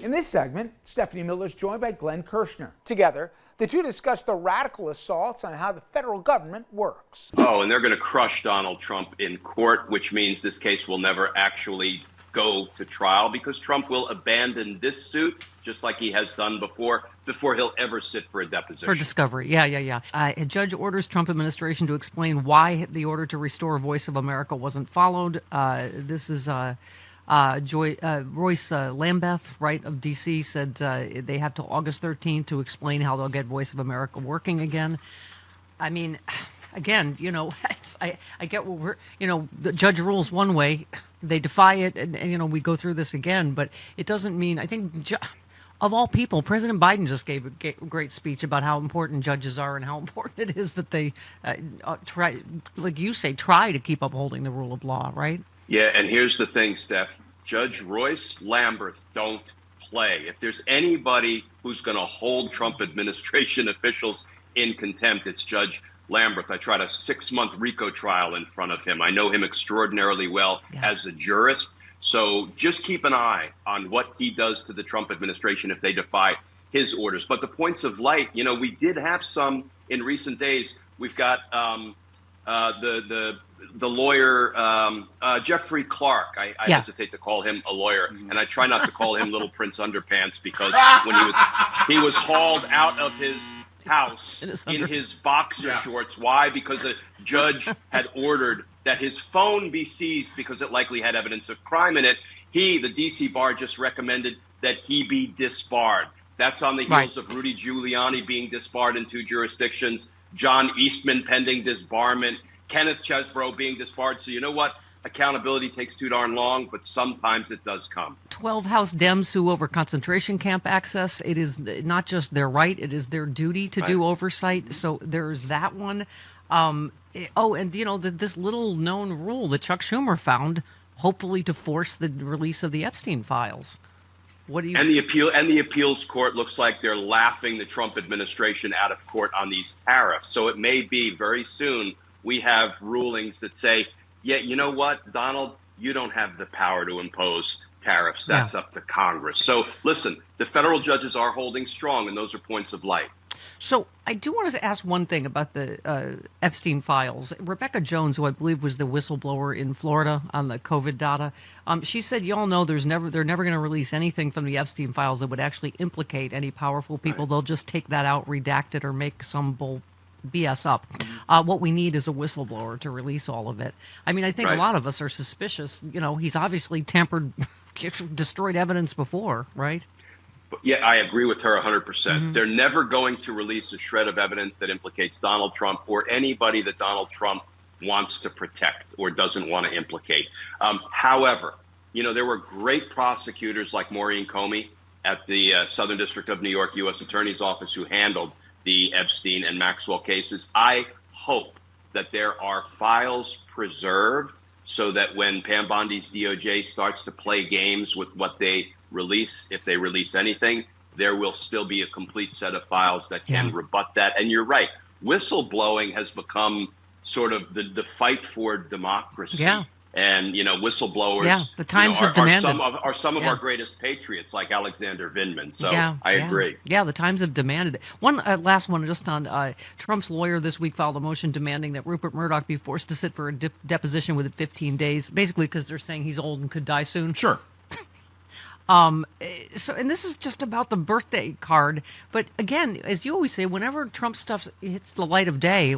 In this segment, Stephanie Miller is joined by Glenn Kirschner. Together, the two discuss the radical assaults on how the federal government works. Oh, and they're going to crush Donald Trump in court, which means this case will never actually go to trial because Trump will abandon this suit just like he has done before he'll ever sit for a deposition. For discovery. Yeah. A judge orders Trump administration to explain why the order to restore Voice of America wasn't followed. This is Royce Lambeth, right, of D.C., said they have till August 13th to explain how they'll get Voice of America working again. I mean, again, I get what the judge rules one way, they defy it, and we go through this again, but it doesn't mean, I think, of all people, President Biden just gave a great speech about how important judges are and how important it is that they try, like you say, try to keep upholding the rule of law, right? Yeah, and here's the thing, Steph. Judge Royce Lamberth don't play. If there's anybody who's going to hold Trump administration officials in contempt, it's Judge Lamberth. I tried a 6-month RICO trial in front of him. I know him extraordinarily well as a jurist. So just keep an eye on what he does to the Trump administration if they defy his orders. But the points of light, we did have some in recent days. We've got the lawyer, Jeffrey Clark. I hesitate to call him a lawyer, and I try not to call him Little Prince Underpants because when he was hauled out of his house in his boxer shorts. Why? Because the judge had ordered that his phone be seized because it likely had evidence of crime in it. The D.C. bar, just recommended that he be disbarred. That's on the heels of Rudy Giuliani being disbarred in 2 jurisdictions, John Eastman pending disbarment, Kenneth Chesebro being disbarred. So you know what? Accountability takes too darn long, but sometimes it does come. 12 House Dems sue over concentration camp access. It is not just their right, it is their duty to do oversight. So there's that one. This little known rule that Chuck Schumer found, hopefully to force the release of the Epstein files. And the appeals court looks like they're laughing the Trump administration out of court on these tariffs. So it may be very soon we have rulings that say, yeah, you know what, Donald, you don't have the power to impose tariffs. That's up to Congress. So listen, the federal judges are holding strong, and those are points of light. So I do want to ask one thing about the Epstein files. Rebecca Jones, who I believe was the whistleblower in Florida on the COVID data, she said, y'all know they're never going to release anything from the Epstein files that would actually implicate any powerful people. They'll just take that out, redact it, or make some bull BS up. What we need is a whistleblower to release all of it. I mean, I think a lot of us are suspicious. He's obviously tampered, destroyed evidence before, right? Yeah, I agree with her 100%. They're never going to release a shred of evidence that implicates Donald Trump or anybody that Donald Trump wants to protect or doesn't want to implicate. However, there were great prosecutors like Maureen Comey at the Southern District of New York U.S. Attorney's Office who handled the Epstein and Maxwell cases. I hope that there are files preserved so that when Pam Bondi's DOJ starts to play games with what they release, if they release anything, there will still be a complete set of files that can rebut that. And you're right, whistleblowing has become sort of the fight for democracy. Yeah. And, whistleblowers the times have demanded. are some of our greatest patriots, like Alexander Vindman. So I agree. Yeah, the times have demanded it. One last one, just on Trump's lawyer this week filed a motion demanding that Rupert Murdoch be forced to sit for a deposition within 15 days, basically because they're saying he's old and could die soon. Sure. And this is just about the birthday card. But again, as you always say, whenever Trump stuff hits the light of day,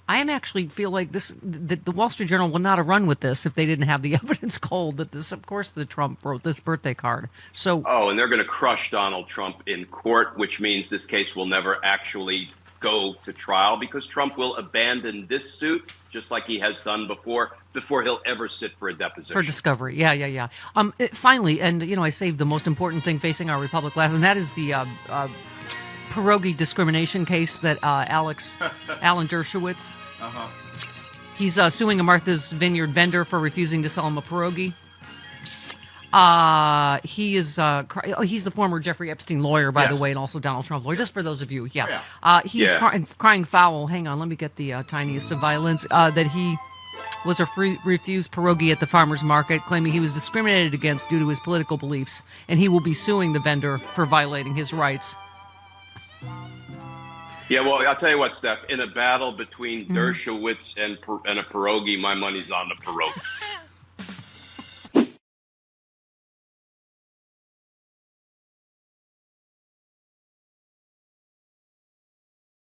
I actually feel like the Wall Street Journal would not have run with this if they didn't have the evidence cold that the Trump wrote this birthday card. So and they're going to crush Donald Trump in court, which means this case will never actually go to trial because Trump will abandon this suit just like he has done before he'll ever sit for a deposition. For discovery. Yeah. Finally, and I saved the most important thing facing our republic last, and that is the perogi discrimination case that Alan Dershowitz. He's suing a Martha's Vineyard vendor for refusing to sell him a perogi. He is he's the former Jeffrey Epstein lawyer, by the way, and also Donald Trump lawyer, just for those of you. He's crying foul. Hang on, let me get the tiniest of violins. That he was refused perogi at the farmer's market, claiming he was discriminated against due to his political beliefs, and he will be suing the vendor for violating his rights. Yeah, well, I'll tell you what, Steph. In a battle between Dershowitz and a perogi, my money's on the perogi.